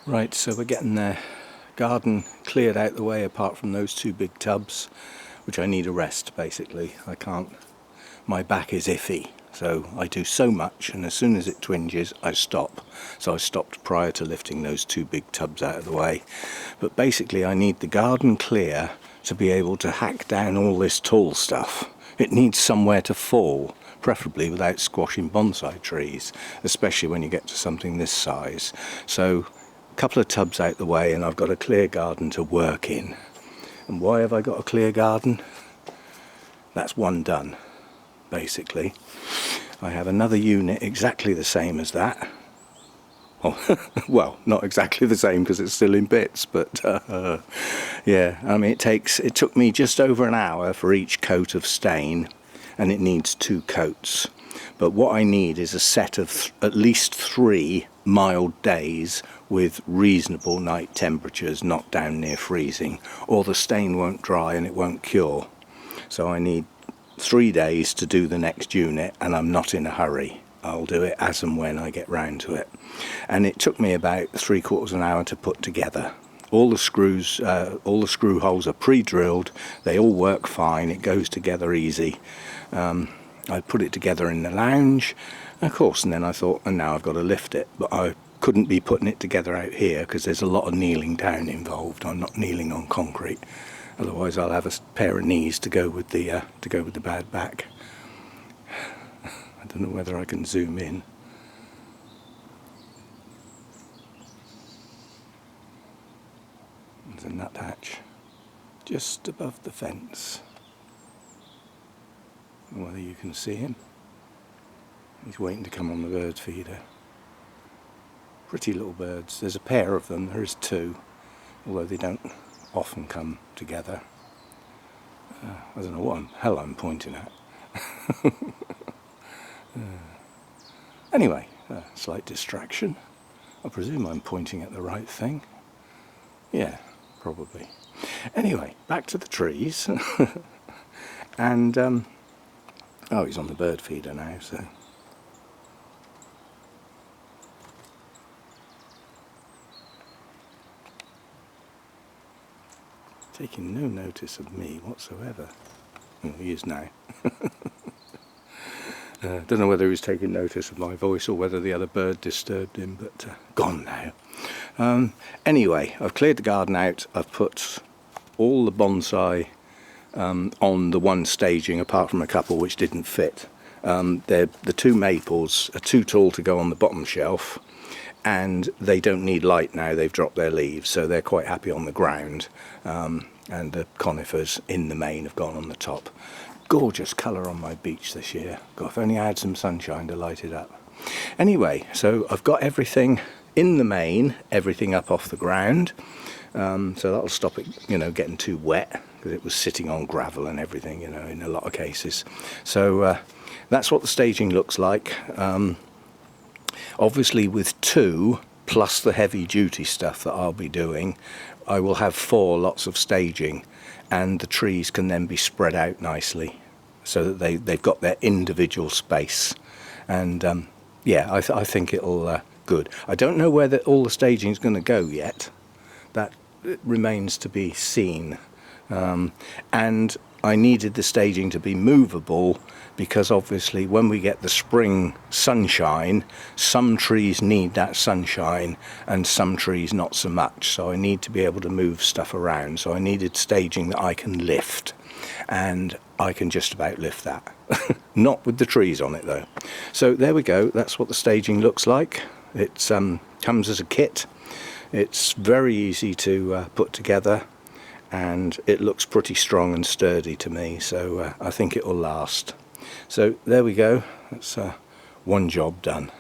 Right, so we're getting the garden cleared out the way apart from those two big tubs, which I need a rest basically. I can't, my back is iffy, so I do so much and as soon as it twinges I stop. So I stopped prior to lifting those two big tubs out of the way. But basically I need the garden clear to be able to hack down all this tall stuff. It needs somewhere to fall, preferably without squashing bonsai trees, especially when you get to something this size. So couple of tubs out the way and I've got a clear garden to work in. And why have I got a clear garden? That's one done, basically. I have another unit exactly the same as that. Oh, well, not exactly the same because it's still in bits, but yeah, I mean it took me just over an hour for each coat of stain and it needs 2 coats. But what I need is a set of at least 3 mild days with reasonable night temperatures, not down near freezing, or the stain won't dry and it won't cure. So I need 3 days to do the next unit and I'm not in a hurry. I'll do it as and when I get round to it. And it took me about 3/4 an hour to put together. All the screws, all the screw holes are pre-drilled, they all work fine, it goes together easy. I put it together in the lounge, of course, and then I thought, and now I've got to lift it. But I couldn't be putting it together out here because there's a lot of kneeling down involved. I'm not kneeling on concrete, otherwise I'll have a pair of knees to go with the bad back. I don't know whether I can zoom in. There's a nuthatch just above the fence. I don't know whether you can see him. He's waiting to come on the bird feeder. Pretty little birds. There's a pair of them, there is 2, although they don't often come together. I don't know what hell I'm pointing at. Anyway, slight distraction. I presume I'm pointing at the right thing. Yeah, probably. Anyway, back to the trees. And oh, he's on the bird feeder now, so. Taking no notice of me whatsoever. Oh, he is now. Don't know whether he was taking notice of my voice or whether the other bird disturbed him, but gone now. Anyway, I've cleared the garden out. I've put all the bonsai on the one staging, apart from a couple which didn't fit. The 2 maples are too tall to go on the bottom shelf, and they don't need light now. They've dropped their leaves, so they're quite happy on the ground. And the conifers in the main have gone on the top. Gorgeous colour on my beach this year. God, if only I had some sunshine to light it up. Anyway, so I've got everything in the main, everything up off the ground. So that'll stop it, getting too wet, because it was sitting on gravel and everything, in a lot of cases. So that's what the staging looks like. Obviously with 2 plus the heavy duty stuff that I'll be doing, I will have 4 lots of staging, and the trees can then be spread out nicely so that they've got their individual space. And yeah, I think it'll good. I don't know where all the staging is going to go yet. That remains to be seen. And I needed the staging to be movable because obviously when we get the spring sunshine, some trees need that sunshine and some trees not so much. So I need to be able to move stuff around. So I needed staging that I can lift, and I can just about lift that. Not with the trees on it though. So there we go. That's what the staging looks like. It comes as a kit. It's very easy to put together, and it looks pretty strong and sturdy to me, so I think it will last. So there we go, that's one job done.